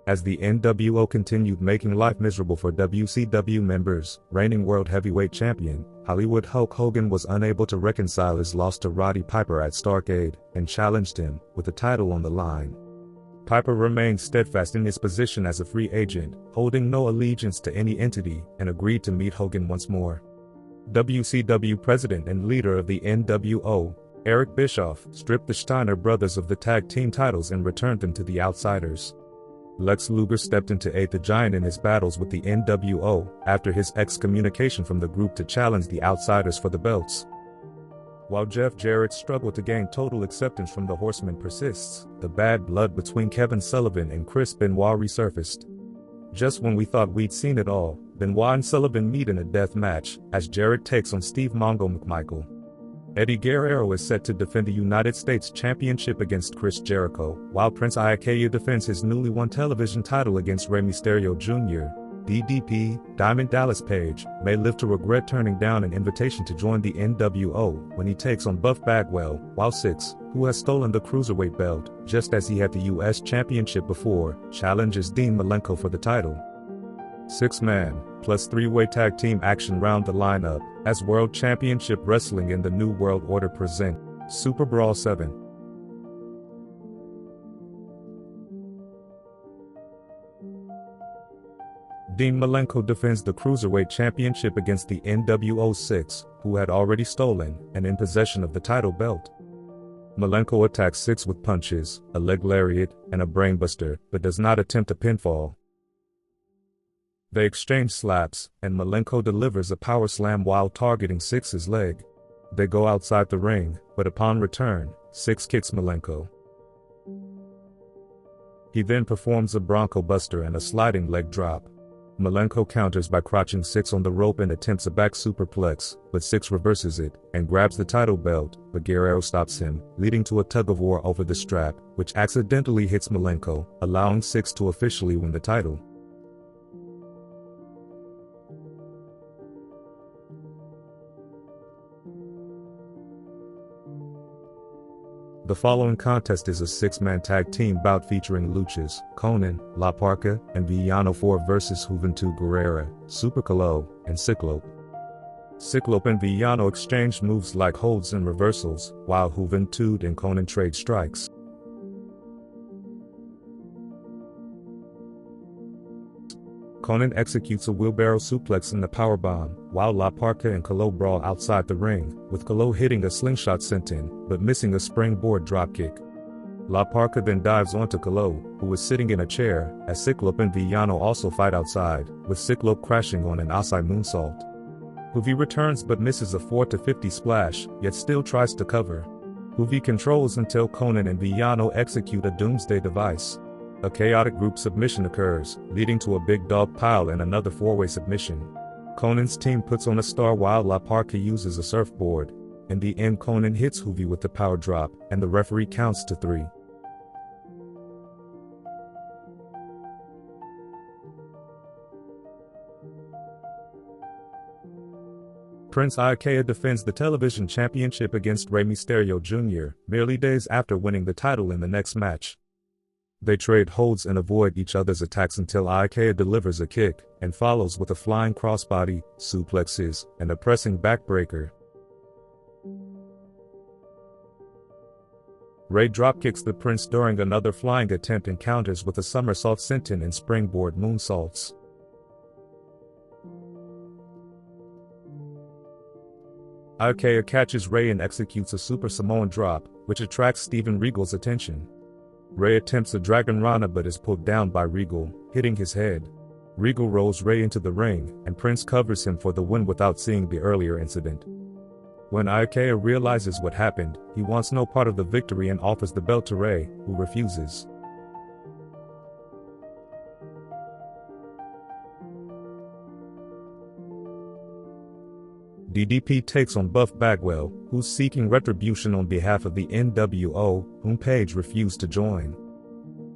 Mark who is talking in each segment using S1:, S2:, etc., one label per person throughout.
S1: As the NWO continued making life miserable for WCW members, reigning World Heavyweight Champion, Hollywood Hulk Hogan was unable to reconcile his loss to Roddy Piper at Starrcade, and challenged him, with the title on the line. Piper remained steadfast in his position as a free agent, holding no allegiance to any entity, and agreed to meet Hogan once more. WCW president and leader of the NWO, Eric Bischoff, stripped the Steiner brothers of the tag team titles and returned them to the Outsiders. Lex Luger stepped in to aid the Giant in his battles with the NWO, after his excommunication from the group to challenge the Outsiders for the belts. While Jeff Jarrett's struggle to gain total acceptance from the Horsemen persists, the bad blood between Kevin Sullivan and Chris Benoit resurfaced. Just when we thought we'd seen it all, Benoit and Sullivan meet in a death match, as Jarrett takes on Steve Mongo McMichael. Eddie Guerrero is set to defend the United States Championship against Chris Jericho, while Prince Iaukea defends his newly won television title against Rey Mysterio Jr. DDP, Diamond Dallas Page, may live to regret turning down an invitation to join the NWO when he takes on Buff Bagwell, while Six, who has stolen the Cruiserweight belt, just as he had the U.S. Championship before, challenges Dean Malenko for the title. Six-man, plus three-way tag team action round the lineup, as World Championship Wrestling in the New World Order present SuperBrawl VII. Dean Malenko defends the Cruiserweight Championship against the NWO Six, who had already stolen and in possession of the title belt. Malenko attacks Six with punches, a leg lariat, and a brainbuster, but does not attempt a pinfall. They exchange slaps, and Malenko delivers a power slam while targeting Six's leg. They go outside the ring, but upon return, Six kicks Malenko. He then performs a Bronco Buster and a sliding leg drop. Malenko counters by crouching Six on the rope and attempts a back superplex, but Six reverses it, and grabs the title belt, but Guerrero stops him, leading to a tug-of-war over the strap, which accidentally hits Malenko, allowing Six to officially win the title. The following contest is a six-man tag team bout featuring Luchas, Conan, La Parka, and Villano 4 vs Juventud Guerrera, Super Calo, and Cyclope. Cyclope and Villano exchange moves like holds and reversals, while Juventud and Conan trade strikes. Conan executes a wheelbarrow suplex and a powerbomb, while La Parka and Calo brawl outside the ring, with Calo hitting a slingshot senton, but missing a springboard dropkick. La Parka then dives onto Calo, who is sitting in a chair, as Cyclope and Villano also fight outside, with Cyclope crashing on an Asai moonsault. Juvi returns but misses a 4-50 splash, yet still tries to cover. Juvi controls until Conan and Villano execute a Doomsday device. A chaotic group submission occurs, leading to a big dog pile and another four-way submission. Conan's team puts on a star while La Parka uses a surfboard. In the end, Conan hits Juvi with the power drop, and the referee counts to 3. Prince Iaukea defends the television championship against Rey Mysterio Jr., merely days after winning the title in the next match. They trade holds and avoid each other's attacks until Iaukea delivers a kick, and follows with a flying crossbody, suplexes, and a pressing backbreaker. Rey dropkicks the Prince during another flying attempt and counters with a somersault senton and springboard moonsaults. Iaukea catches Rey and executes a Super Samoan drop, which attracts Steven Regal's attention. Rey attempts a Dragon Rana but is pulled down by Regal, hitting his head. Regal rolls Rey into the ring, and Prince covers him for the win without seeing the earlier incident. When Iaukea realizes what happened, he wants no part of the victory and offers the belt to Rey, who refuses. DDP takes on Buff Bagwell, who's seeking retribution on behalf of the NWO, whom Page refused to join.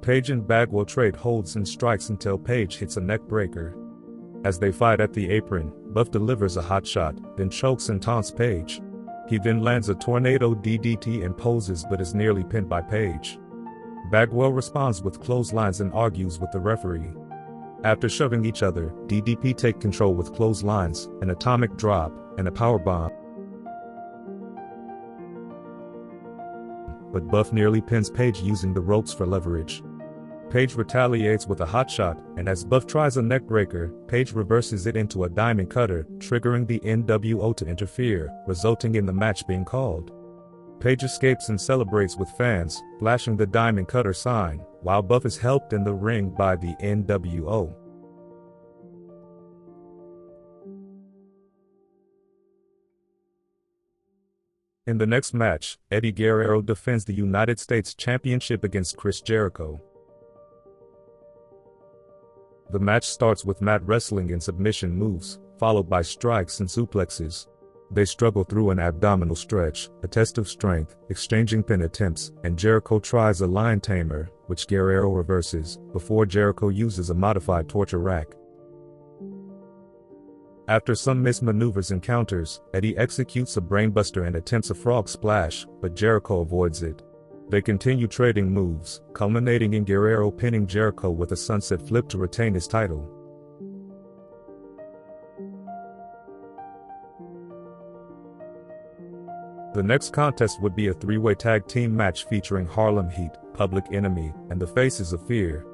S1: Page and Bagwell trade holds and strikes until Page hits a neck breaker. As they fight at the apron, Buff delivers a hot shot, then chokes and taunts Page. He then lands a tornado DDT and poses but is nearly pinned by Page. Bagwell responds with clotheslines and argues with the referee. After shoving each other, DDP take control with clotheslines, an atomic drop, and a powerbomb. But Buff nearly pins Page using the ropes for leverage. Page retaliates with a hot shot, and as Buff tries a neckbreaker, Page reverses it into a diamond cutter, triggering the NWO to interfere, resulting in the match being called. Page escapes and celebrates with fans, flashing the diamond cutter sign, while Buff is helped in the ring by the NWO. In the next match, Eddie Guerrero defends the United States Championship against Chris Jericho. The match starts with mat wrestling and submission moves, followed by strikes and suplexes. They struggle through an abdominal stretch, a test of strength, exchanging pin attempts, and Jericho tries a lion tamer, which Guerrero reverses, before Jericho uses a modified torture rack. After some missed maneuvers and counters, Eddie executes a brainbuster and attempts a frog splash, but Jericho avoids it. They continue trading moves, culminating in Guerrero pinning Jericho with a sunset flip to retain his title. The next contest would be a three-way tag team match featuring Harlem Heat, Public Enemy, and the Faces of Fear.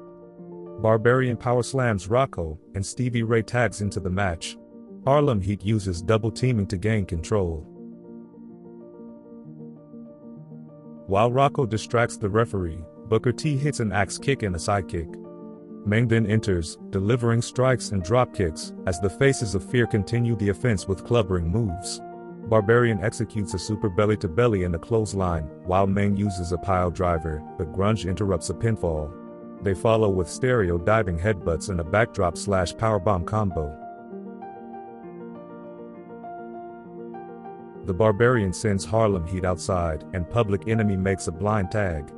S1: Barbarian power slams Rocco, and Stevie Ray tags into the match. Harlem Heat uses double teaming to gain control. While Rocco distracts the referee, Booker T hits an axe kick and a sidekick. Meng then enters, delivering strikes and drop kicks, as the Faces of Fear continue the offense with clubbering moves. Barbarian executes a super belly-to-belly and a clothesline, while Meng uses a pile driver, but Grunge interrupts a pinfall. They follow with stereo diving headbutts and a backdrop/powerbomb combo. The Barbarian sends Harlem Heat outside, and Public Enemy makes a blind tag.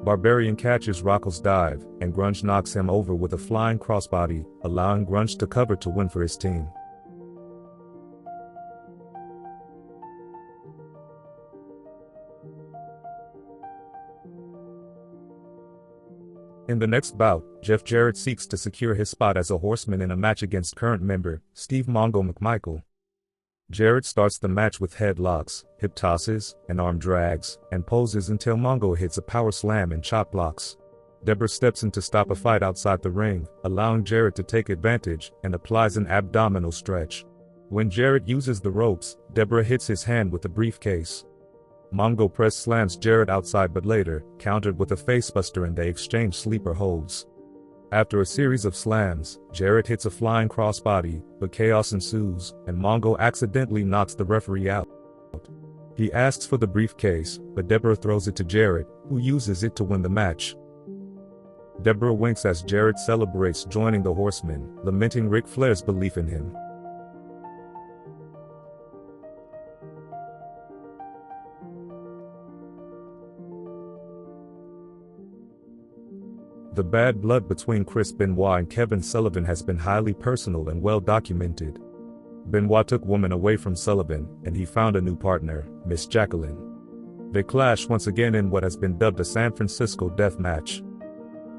S1: Barbarian catches Rocco's dive, and Grunge knocks him over with a flying crossbody, allowing Grunge to cover to win for his team. In the next bout, Jeff Jarrett seeks to secure his spot as a horseman in a match against current member, Steve Mongo McMichael. Jarrett starts the match with headlocks, hip tosses, and arm drags, and poses until Mongo hits a power slam and chop blocks. Deborah steps in to stop a fight outside the ring, allowing Jarrett to take advantage, and applies an abdominal stretch. When Jarrett uses the ropes, Deborah hits his hand with a briefcase. Mongo press slams Jarrett outside but later, countered with a facebuster and they exchange sleeper holds. After a series of slams, Jarrett hits a flying crossbody, but chaos ensues, and Mongo accidentally knocks the referee out. He asks for the briefcase, but Deborah throws it to Jarrett, who uses it to win the match. Deborah winks as Jarrett celebrates joining the Horsemen, lamenting Ric Flair's belief in him. The bad blood between Chris Benoit and Kevin Sullivan has been highly personal and well documented. Benoit took woman away from Sullivan, and he found a new partner, Miss Jacqueline. They clash once again in what has been dubbed a San Francisco death match.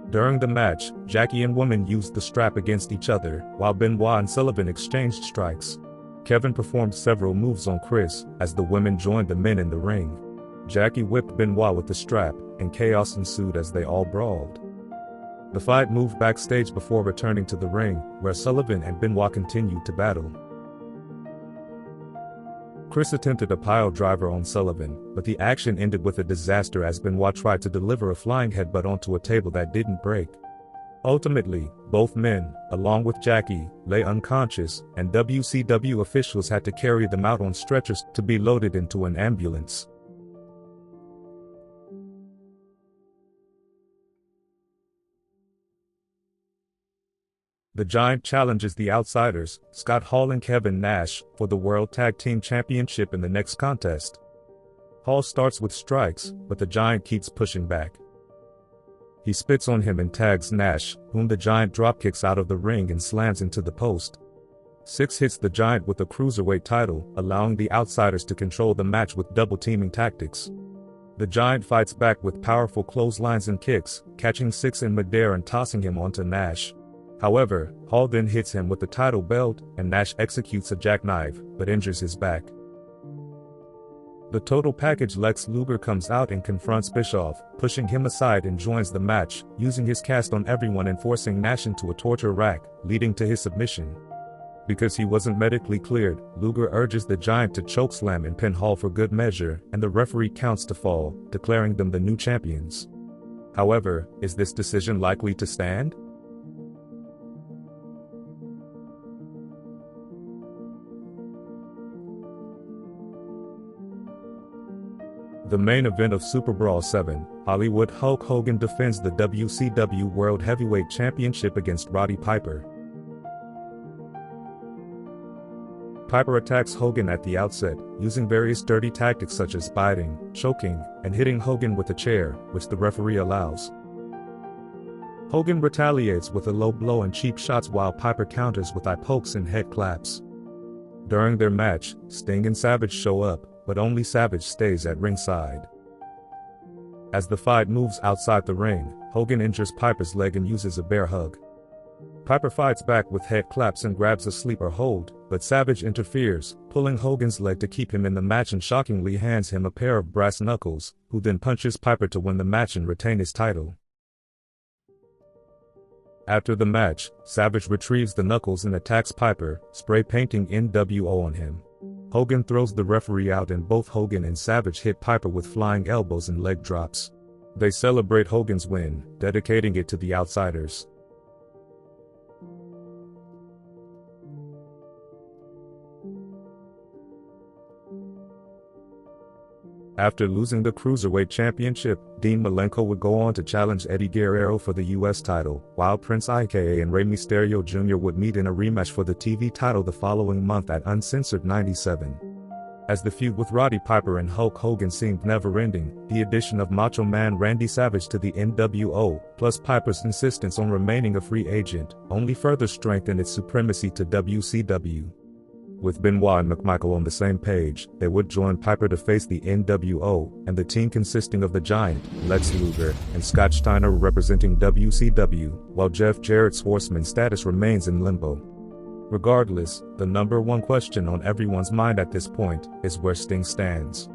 S1: During the match, Jackie and woman used the strap against each other, while Benoit and Sullivan exchanged strikes. Kevin performed several moves on Chris, as the women joined the men in the ring. Jackie whipped Benoit with the strap, and chaos ensued as they all brawled. The fight moved backstage before returning to the ring, where Sullivan and Benoit continued to battle. Chris attempted a pile driver on Sullivan, but the action ended with a disaster as Benoit tried to deliver a flying headbutt onto a table that didn't break. Ultimately, both men, along with Jackie, lay unconscious, and WCW officials had to carry them out on stretchers to be loaded into an ambulance. The Giant challenges the Outsiders, Scott Hall and Kevin Nash, for the World Tag Team Championship in the next contest. Hall starts with strikes, but the Giant keeps pushing back. He spits on him and tags Nash, whom the Giant dropkicks out of the ring and slams into the post. Six hits the Giant with the Cruiserweight title, allowing the Outsiders to control the match with double-teaming tactics. The Giant fights back with powerful clotheslines and kicks, catching 6 in midair and tossing him onto Nash. However, Hall then hits him with the title belt, and Nash executes a jackknife, but injures his back. The total package Lex Luger comes out and confronts Bischoff, pushing him aside and joins the match, using his cast on everyone and forcing Nash into a torture rack, leading to his submission. Because he wasn't medically cleared, Luger urges the Giant to chokeslam and pin Hall for good measure, and the referee counts to fall, declaring them the new champions. However, is this decision likely to stand? The main event of SuperBrawl VII, Hollywood Hulk Hogan defends the WCW World Heavyweight Championship against Roddy Piper. Piper attacks Hogan at the outset, using various dirty tactics such as biting, choking, and hitting Hogan with a chair, which the referee allows. Hogan retaliates with a low blow and cheap shots while Piper counters with eye pokes and head claps. During their match, Sting and Savage show up, but only Savage stays at ringside. As the fight moves outside the ring, Hogan injures Piper's leg and uses a bear hug. Piper fights back with head claps and grabs a sleeper hold, but Savage interferes, pulling Hogan's leg to keep him in the match and shockingly hands him a pair of brass knuckles, who then punches Piper to win the match and retain his title. After the match, Savage retrieves the knuckles and attacks Piper, spray painting NWO on him. Hogan throws the referee out and both Hogan and Savage hit Piper with flying elbows and leg drops. They celebrate Hogan's win, dedicating it to the Outsiders. After losing the Cruiserweight Championship, Dean Malenko would go on to challenge Eddie Guerrero for the U.S. title, while Prince Ika and Rey Mysterio Jr. would meet in a rematch for the TV title the following month at Uncensored 97. As the feud with Roddy Piper and Hulk Hogan seemed never-ending, the addition of Macho Man Randy Savage to the NWO, plus Piper's insistence on remaining a free agent, only further strengthened its supremacy to WCW. With Benoit and McMichael on the same page, they would join Piper to face the NWO, and the team consisting of the Giant, Lex Luger, and Scott Steiner representing WCW, while Jeff Jarrett's Horseman status remains in limbo. Regardless, the number one question on everyone's mind at this point is where Sting stands.